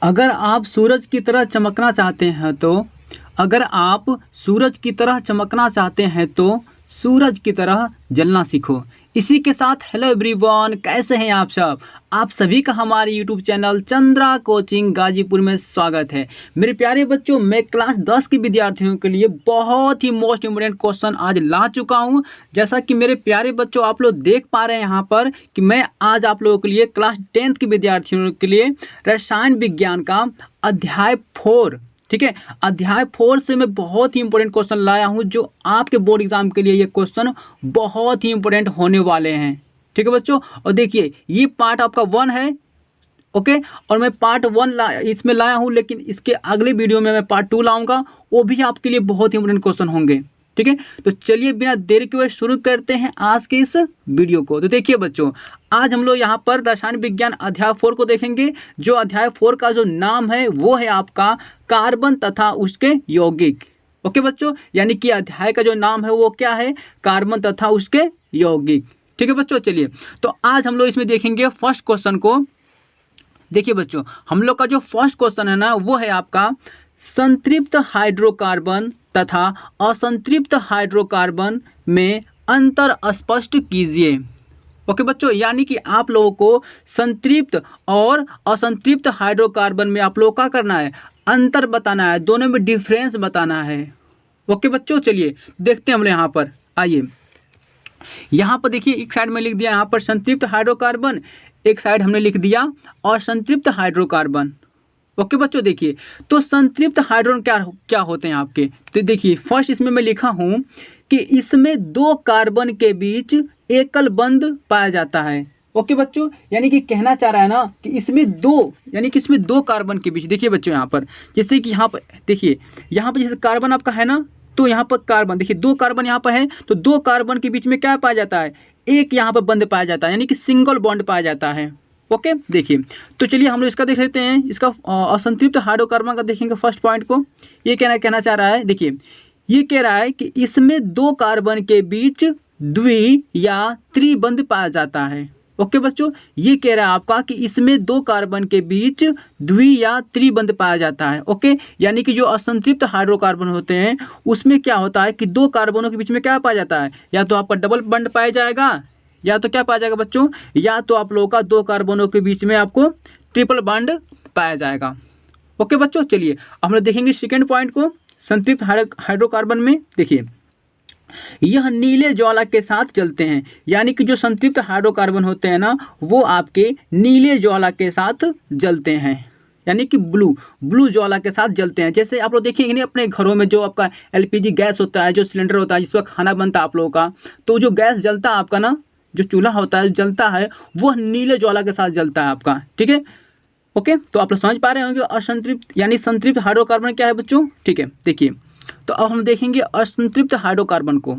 अगर आप सूरज की तरह चमकना चाहते हैं तो अगर आप सूरज की तरह चमकना चाहते हैं तो सूरज की तरह जलना सीखो। इसी के साथ हेलो एवरीवन, कैसे हैं आप सब। आप सभी का हमारे YouTube channel Chandra coaching Ghazipur में स्वागत है। मेरे प्यारे बच्चों, मैं क्लास 10 के विद्यार्थियों के लिए बहुत ही मोस्ट इम्पोर्टेंट क्वेश्चन आज ला चुका हूं। जैसा कि मेरे प्यारे बच्चों आप लोग देख पा रहे हैं यहाँ पर कि मैं आज आप लोगों के लिए क्लास 10 के विद्यार्थियों के लिए रसायन विज्ञान का अध्याय 4, ठीक है, अध्याय 4 से मैं बहुत ही इंपॉर्टेंट क्वेश्चन लाया हूं जो आपके बोर्ड एग्जाम के लिए ये क्वेश्चन बहुत ही इंपॉर्टेंट होने वाले हैं। ठीक है बच्चों, और देखिए ये पार्ट आपका 1 है, ओके, और मैं पार्ट 1 इसमें लाया हूं, लेकिन इसके अगले वीडियो में मैं पार्ट 2 लाऊंगा, वो भी आपके लिए बहुत ही इंपॉर्टेंट क्वेश्चन होंगे। ठीक है, तो चलिए बिना देरी के हुए शुरू करते हैं आज के इस वीडियो को। तो देखिए बच्चों, आज हम लोग यहाँ पर रसायन विज्ञान अध्याय 4 को देखेंगे। जो अध्याय 4 का जो नाम है वो है आपका कार्बन तथा उसके यौगिक। ओके बच्चों, यानी कि अध्याय का जो नाम है वो क्या है, कार्बन तथा उसके यौगिक। ठीक है बच्चों, चलिए तो आज हम लोग इसमें देखेंगे फर्स्ट क्वेश्चन को। देखिए बच्चों, हम लोग का जो फर्स्ट क्वेश्चन है ना वो है आपका संतृप्त हाइड्रोकार्बन तथा असंतृप्त हाइड्रोकार्बन में अंतर स्पष्ट कीजिए। ओके बच्चों, यानी कि आप लोगों को संतृप्त और असंतृप्त हाइड्रोकार्बन में आप लोगों का करना है, अंतर बताना है, दोनों में डिफरेंस बताना है। ओके बच्चों, चलिए देखते हैं हम लोग यहाँ पर। आइए यहाँ पर देखिए, एक साइड में लिख दिया यहाँ पर संतृप्त हाइड्रोकार्बन, एक साइड हमने लिख दिया असंतृप्त हाइड्रोकार्बन। ओके बच्चों, देखिए तो संतृप्त हाइड्रोजन क्या होते हैं आपके। तो देखिए फर्स्ट इसमें मैं लिखा हूं कि इसमें 2 कार्बन के बीच एकल बंध पाया जाता है। ओके बच्चों, यानी कि कहना चाह रहा है ना कि इसमें 2, यानी कि इसमें 2 कार्बन के बीच, देखिए बच्चों यहाँ पर जैसे कि यहाँ पर देखिए, यहाँ पर जैसे कार्बन आपका है ना, तो यहाँ पर कार्बन देखिए 2 कार्बन यहाँ पर है, तो 2 कार्बन के बीच में क्या पाया जाता है, एक यहाँ पर बंध पाया जाता है, यानी कि सिंगल बॉन्ड पाया जाता है। ओके देखिए, तो चलिए हम लोग इसका देख लेते हैं, इसका असंतृप्त हाइड्रोकार्बन का देखेंगे फर्स्ट पॉइंट को। ये कहना चाह रहा है, देखिए ये कह रहा है कि इसमें 2 कार्बन के बीच द्वि या त्रिबंध पाया जाता है। ओके बच्चों, ये कह रहा है आपका कि इसमें 2 कार्बन के बीच द्वि या त्रिबंध पाया जाता है। ओके, यानी कि जो असंतृप्त हाइड्रोकार्बन होते हैं उसमें क्या होता है कि 2 कार्बनों के बीच में क्या पाया जाता है, या तो आपका डबल बंध पाया जाएगा, या तो क्या पाया जाएगा बच्चों, या तो आप लोगों का 2 कार्बनों के बीच में आपको ट्रिपल बॉन्ड पाया जाएगा। ओके बच्चों, चलिए हम लोग देखेंगे सेकेंड पॉइंट को। संतृप्त हाइड्रोकार्बन में देखिए यह नीले ज्वाला के साथ जलते हैं, यानी कि जो संतृप्त हाइड्रोकार्बन होते हैं ना वो आपके नीले ज्वाला के साथ जलते हैं, यानी कि ब्लू ज्वाला के साथ जलते हैं। जैसे आप लोग देखिए नहीं अपने घरों में जो आपका LPG गैस होता है, जो सिलेंडर होता है जिस पर खाना बनता है आप लोगों का, तो जो गैस जलता है आपका ना, जो चूल्हा होता है जलता है, वो नीले ज्वाला के साथ जलता है आपका। ठीक है, ओके, तो आप लोग समझ पा रहे होंगे असंतृप्त यानी संतृप्त हाइड्रोकार्बन क्या है बच्चों। ठीक है, देखिए तो अब हम देखेंगे असंतृप्त हाइड्रोकार्बन को।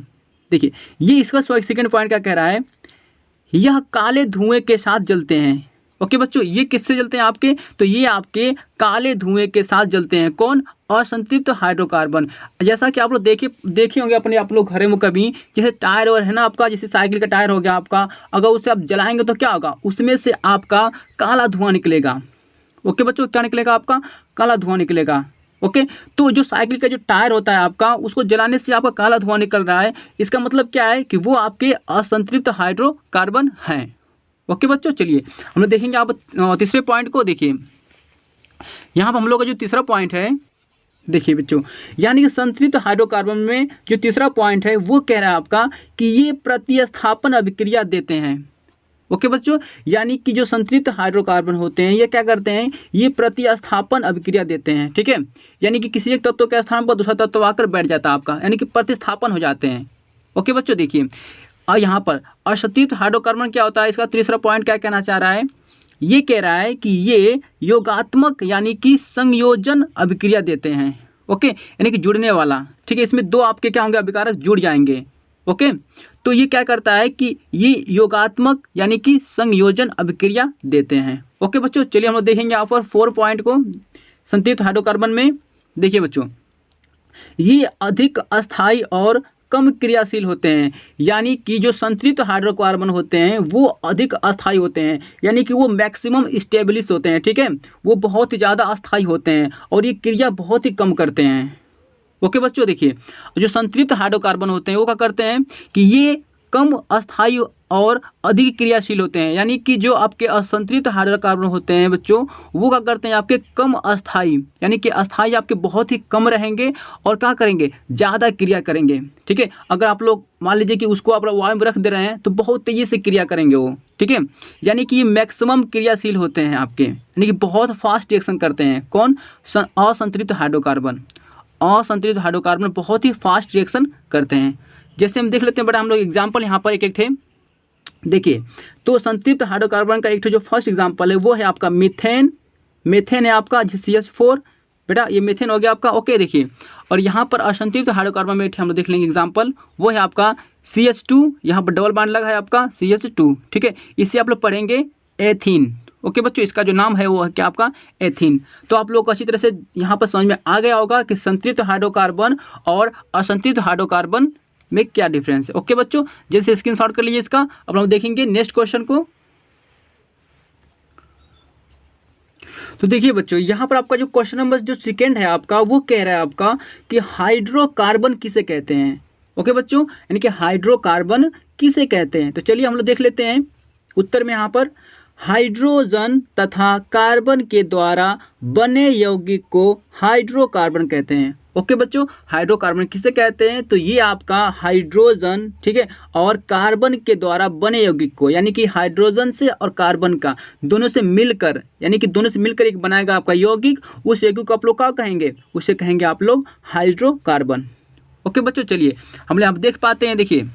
देखिए ये इसका सेकंड पॉइंट क्या कह रहा है, यह काले धुएं के साथ जलते हैं। ओके बच्चों, ये किससे जलते हैं आपके, तो ये आपके काले धुएं के साथ जलते हैं। कौन, असंतृप्त हाइड्रोकार्बन। जैसा कि आप लोग देखे होंगे अपने आप लोग घरों में कभी, जैसे टायर और है ना आपका, जैसे साइकिल का टायर हो गया आपका, अगर उसे आप जलाएंगे तो क्या होगा, उसमें से आपका काला धुआं निकलेगा। ओके बच्चों, क्या निकलेगा, आपका काला धुआं निकलेगा। ओके, तो जो साइकिल का जो टायर होता है आपका, उसको जलाने से आपका काला धुआं निकल रहा है, इसका मतलब क्या है कि वो आपके असंतृप्त हाइड्रोकार्बन हैं। ओके बच्चों, चलिए हम लोग देखेंगे आप तीसरे पॉइंट को। देखिए यहाँ पर हम लोग का जो तीसरा पॉइंट है, देखिए बच्चों, यानी कि संतृप्त हाइड्रोकार्बन में जो तीसरा पॉइंट है वो कह रहा है आपका कि ये प्रतिस्थापन अभिक्रिया देते हैं। ओके बच्चों, यानी कि जो संतृप्त हाइड्रोकार्बन होते हैं ये क्या करते हैं, ये प्रतिस्थापन अभिक्रिया देते हैं। ठीक है, यानी कि किसी एक तत्व के स्थान पर दूसरा तत्व आकर बैठ जाता है आपका, यानी कि प्रतिस्थापन हो जाते हैं। ओके बच्चों, देखिए और यहाँ पर असंतृप्त हाइड्रोकार्बन क्या होता है, इसका तीसरा पॉइंट क्या कहना चाह रहा है, ये कह रहा है कि ये योगात्मक यानी कि संयोजन अभिक्रिया देते हैं। ओके, यानी कि जुड़ने वाला। ठीक है, इसमें 2 आपके क्या होंगे, अभिकारक जुड़ जाएंगे। ओके, तो ये क्या करता है कि ये योगात्मक यानी कि संयोजन अभिक्रिया देते हैं। ओके बच्चों, चलिए हम लोग देखेंगे यहाँ पर 4 पॉइंट को संतृप्त हाइड्रोकार्बन में। देखिए बच्चों, ये अधिक अस्थायी और कम क्रियाशील होते हैं, यानी कि जो संतृप्त हाइड्रोकार्बन होते हैं वो अधिक अस्थायी होते हैं, यानी कि वो मैक्सिमम स्टेबलिश होते हैं, ठीक है, वो बहुत ही ज़्यादा अस्थायी होते हैं और ये क्रिया बहुत ही कम करते हैं। ओके बच्चों, देखिए जो संतृप्त हाइड्रोकार्बन होते हैं वो क्या करते हैं कि ये कम अस्थायी और अधिक क्रियाशील होते हैं, यानी कि जो आपके असंतृप्त हाइड्रोकार्बन होते हैं बच्चों वो क्या करते हैं आपके कम अस्थायी, यानी कि अस्थायी आपके बहुत ही कम रहेंगे और क्या करेंगे ज़्यादा क्रिया करेंगे, ठीक है। अगर आप लोग मान लीजिए कि उसको आप वायु में रख दे रहे हैं तो बहुत तेज़ी से क्रिया करेंगे वो, ठीक है, यानी कि ये मैक्सिमम क्रियाशील होते हैं आपके, यानी कि बहुत फास्ट रिएक्शन करते हैं। कौन? असंतृप्त हाइड्रोकार्बन। असंतृप्त हाइड्रोकार्बन बहुत ही फास्ट रिएक्शन करते हैं। जैसे हम देख लेते हैं बड़ा हम लोग एग्जाम्पल यहाँ पर एक एक थे, देखिए तो संतृप्त हाइड्रोकार्बन का एक जो फर्स्ट एग्जाम्पल है वो है आपका मीथेन। मीथेन है आपका CH4, बेटा ये मीथेन हो गया आपका। ओके देखिए, और यहाँ पर असंतृप्त हाइड्रोकार्बन में हम लोग देख लेंगे एग्जाम्पल, वो है आपका CH2, यहाँ पर डबल बॉन्ड लगा है आपका CH2, ठीक है, इसे आप लोग पढ़ेंगे एथीन। ओके बच्चों, इसका जो नाम है वो है क्या आपका एथीन। तो आप लोग को अच्छी तरह से यहाँ पर समझ में आ गया होगा कि संतृप्त हाइड्रोकार्बन और असंतृप्त हाइड्रोकार्बन में क्या डिफरेंस है। ओके बच्चों, जैसे स्क्रीनशॉट कर लीजिए इसका। अब हम देखेंगे नेक्स्ट क्वेश्चन को। तो देखिए बच्चों यहाँ पर आपका जो क्वेश्चन नंबर जो सेकंड है आपका वो कह रहा है आपका कि हाइड्रोकार्बन किसे कहते हैं। ओके बच्चों, यानी कि हाइड्रोकार्बन किसे कहते हैं। तो चलिए हम लोग देख लेते हैं उत्तर में। यहाँ पर हाइड्रोजन तथा कार्बन के द्वारा बने यौगिक को हाइड्रोकार्बन कहते हैं। ओके बच्चों, हाइड्रोकार्बन किसे कहते हैं, तो ये आपका हाइड्रोजन, ठीक है, और कार्बन के द्वारा बने यौगिक को, यानी कि हाइड्रोजन से और कार्बन का दोनों से मिलकर, यानी कि दोनों से मिलकर एक बनाएगा आपका यौगिक, उस यौगिक को आप लोग क्या कहेंगे, उसे कहेंगे आप लोग हाइड्रोकार्बन। ओके बच्चों, चलिए हम लोग देख पाते हैं, देखिए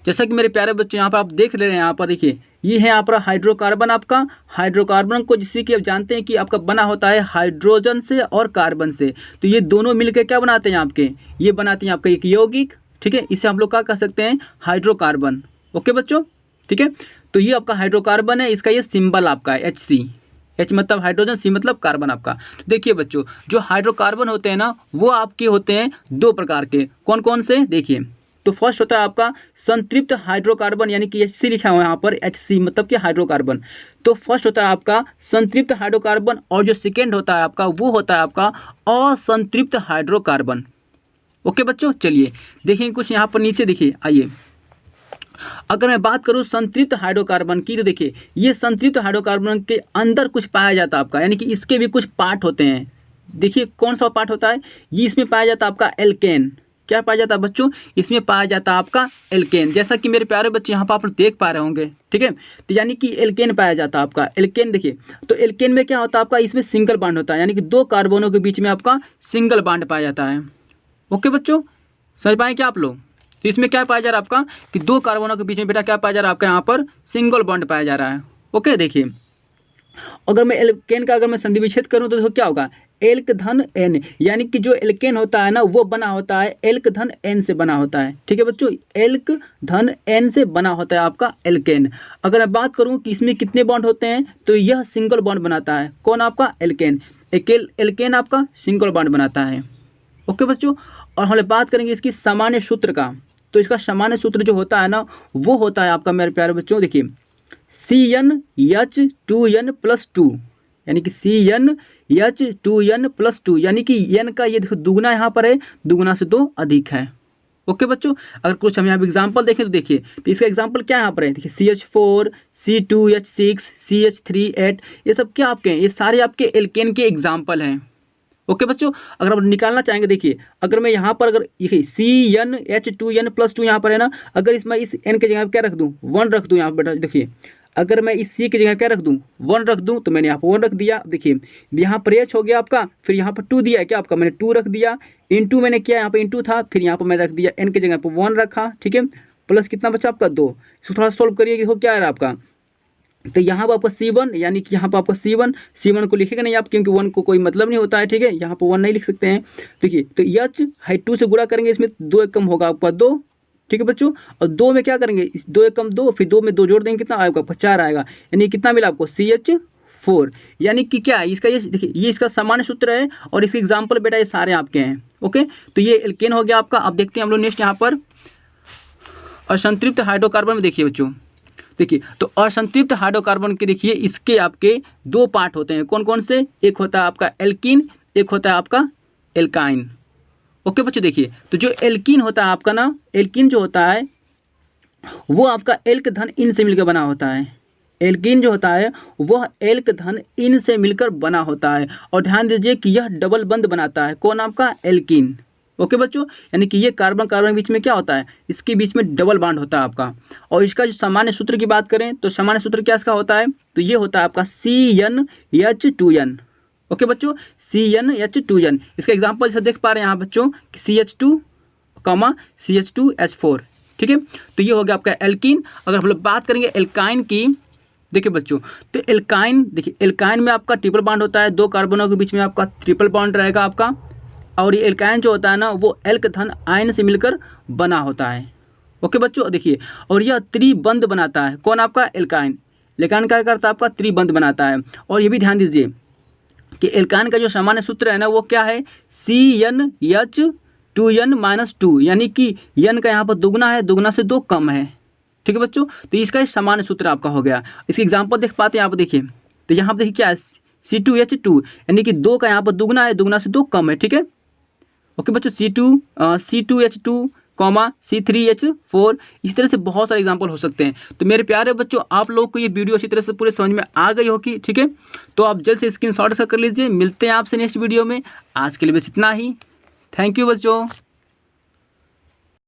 जैसा कि मेरे प्यारे बच्चों यहाँ पर आप देख ले रहे हैं, यहाँ पर देखिए ये है यहाँ पर हाइड्रोकार्बन आपका। हाइड्रोकार्बन को जिससे कि आप जानते हैं कि आपका बना होता है हाइड्रोजन से और कार्बन से, तो ये दोनों मिलकर क्या बनाते हैं आपके, ये बनाते हैं आपका एक यौगिक, ठीक है, इसे हम लोग क्या कह सकते हैं हाइड्रोकार्बन। ओके बच्चों, ठीक है, तो ये आपका हाइड्रोकार्बन है, इसका ये सिंबल आपका है HC। H मतलब हाइड्रोजन, C मतलब कार्बन आपका। तो देखिए बच्चों जो हाइड्रोकार्बन होते हैं ना वो आपके होते हैं दो प्रकार के। कौन कौन से, देखिए तो फर्स्ट होता है आपका संतृप्त हाइड्रोकार्बन, यानी कि HC लिखा हुआ है यहाँ पर HC मतलब कि हाइड्रोकार्बन। तो फर्स्ट होता है आपका संतृप्त हाइड्रोकार्बन और जो सेकेंड होता है आपका वो होता है आपका असंतृप्त हाइड्रोकार्बन। ओके बच्चों, चलिए देखिए कुछ यहाँ पर नीचे देखिए, आइए अगर मैं बात करूँ संतृप्त हाइड्रोकार्बन की, तो देखिए ये संतृप्त हाइड्रोकार्बन के अंदर कुछ पाया जाता है आपका, यानी कि इसके भी कुछ पार्ट होते हैं। देखिए कौन सा पार्ट होता है, ये इसमें पाया जाता है आपका एल्केन। क्या पाया जाता है बच्चों, इसमें पाया जाता है आपका एल्केन, जैसा कि मेरे प्यारे बच्चे यहाँ पर आप देख पा रहे होंगे, ठीक है, तो यानी कि एल्केन पाया जाता है आपका। एल्केन देखिए, तो एल्केन में क्या होता है आपका, इसमें सिंगल बॉन्ड होता है, यानी कि दो कार्बनों के बीच में आपका सिंगल बॉन्ड पाया जाता है। ओके बच्चों, समझ पाए क्या आप लोग। तो इसमें क्या पाया जा रहा है आपका कि दो कार्बनों के बीच में बेटा क्या पाया जा रहा है आपका, यहाँ पर सिंगल बॉन्ड पाया जा रहा है। ओके देखिए, अगर मैं एल्केन का अगर मैं संधि विच्छेद करूँ तो देखो क्या होगा, एल्क धन एन, यानी कि जो एल्केन होता है ना वो बना होता है एल्क धन एन से बना होता है। ठीक है बच्चों, एल्क धन एन से बना होता है आपका एल्केन। अगर मैं बात करूं कि इसमें कितने बॉन्ड होते हैं तो यह सिंगल बॉन्ड बनाता है। कौन आपका, एल्केन। एल्केन आपका सिंगल बॉन्ड बनाता है। ओके बच्चों, और हम बात करेंगे इसकी सामान्य सूत्र का, तो इसका सामान्य सूत्र जो होता है ना वो होता है आपका मेरे प्यारे बच्चों, देखिए CnH2n+2, यानी कि CnH2n+2, यानी कि n का ये देखो दुगना यहाँ पर है, दुगना से 2 अधिक है। ओके बच्चों, अगर कुछ हम यहाँ पे एग्जाम्पल देखें तो देखिए, तो इसका एग्जाम्पल क्या यहाँ पर है, देखिए CH4, C2H6, CH3H, ये सब क्या आपके हैं, ये सारे आपके एल्केन के एग्जाम्पल हैं। ओके बच्चों, अगर आप निकालना चाहेंगे, देखिए अगर मैं यहाँ पर अगर CnH2n+2 यहाँ पर है ना, अगर इसमें इस n के जगह क्या रख दूँ, 1 रख दूँ यहाँ पर बेटा, देखिए अगर मैं इस C की जगह क्या रख दूँ, 1 रख दूँ, तो मैंने यहाँ पर 1 रख दिया। देखिए यहाँ पर H हो गया आपका, फिर यहाँ पर 2 दिया है क्या आपका, मैंने 2 रख दिया, इंटू मैंने किया यहाँ पर इंटू था, फिर यहाँ पर मैं रख दिया n की जगह पर 1 रखा, ठीक है, प्लस कितना बचा आपका 2। इसको थोड़ा सोल्व करिए कि हो क्या आ रहा है आपका, तो यहाँ पर आपका C1, यानी कि यहाँ पर आपका C1 को लिखेगा नहीं आप, क्योंकि 1 को कोई मतलब नहीं होता है, ठीक है, यहाँ पर 1 नहीं लिख सकते हैं। देखिए तो H है 2 से गुणा करेंगे, इसमें 2 एक कम होगा आपका 2, ठीक है बच्चों, और 2 में क्या करेंगे, 2 एक कम 2, फिर 2 में 2 जोड़ देंगे, कितना आएगा आपका 4 आएगा, यानी कितना मिला आपको CH4, यानी कि क्या इसका ये देखिए ये इसका सामान्य सूत्र है, और इसके एग्जाम्पल बेटा ये सारे आपके हैं। ओके, तो ये एल्केन हो गया आपका। अब देखते हैं हम लोग नेक्स्ट यहाँ पर असंतृप्त हाइड्रोकार्बन में। देखिए बच्चों, देखिए तो असंतृप्त हाइड्रोकार्बन के देखिए इसके आपके दो पार्ट होते हैं। कौन कौन से? एक होता है आपका एल्कीन, एक होता है आपका एल्काइन। ओके बच्चों, देखिए तो जो एल्कीन होता है आपका ना, एल्कीन जो होता है वो आपका एल्क धन इन से मिलकर बना होता है। एल्कीन जो होता है वह एल्क धन इन से मिलकर बना होता है। और ध्यान दीजिए कि यह डबल बंध बनाता है। कौन? आपका एल्कीन। ओके बच्चों, यानी कि ये कार्बन कार्बन के बीच में क्या होता है, इसके बीच में डबल बॉन्ड होता है आपका। और इसका जो सामान्य सूत्र की बात करें तो सामान्य सूत्र क्या इसका होता है, तो ये होता है आपका CnH2n। ओके बच्चों, CnH2n। इसका एग्जाम्पल जैसे देख पा रहे हैं यहाँ बच्चों कि CH2, CH2H4। ठीक है, तो ये हो गया आपका एल्कीन। अगर हम लोग बात करेंगे एल्काइन की, देखिए बच्चों तो एल्काइन, देखिए एल्काइन में आपका ट्रिपल बॉन्ड होता है, दो कार्बनों के बीच में आपका ट्रिपल बॉन्ड रहेगा आपका। और ये एल्काइन जो होता है ना वो एल्क धन आयन से मिलकर बना होता है। ओके बच्चों, देखिए और यह त्रिबंध बनाता है। कौन? आपका एल्काइन। एल्काइन क्या करता है आपका? त्रिबंध बनाता है। और ये भी ध्यान दीजिए कि एल्काइन का जो सामान्य सूत्र है ना वो क्या है, CnH2n-2, यानी कि n का यहाँ पर दुगना है, दुगना से 2 कम है। ठीक है बच्चों, तो इसका सामान्य सूत्र आपका हो गया। इसकी एग्जाम्पल देख पाते हैं यहाँ पर, देखिए तो यहाँ पर देखिए क्या है, C2H2, यानी कि 2 का यहाँ पर दुगना है, दुगना से 2 कम है। ठीक है, ओके बच्चों, C2H2, C3H4। इस तरह से बहुत सारे एग्जांपल हो सकते हैं। तो मेरे प्यारे बच्चों, आप लोग को ये वीडियो अच्छी तरह से पूरे समझ में आ गई होगी। ठीक है, तो आप जल्द से स्क्रीनशॉट कर लीजिए। मिलते हैं आपसे नेक्स्ट वीडियो में। आज के लिए बस इतना ही। थैंक यू बच्चों।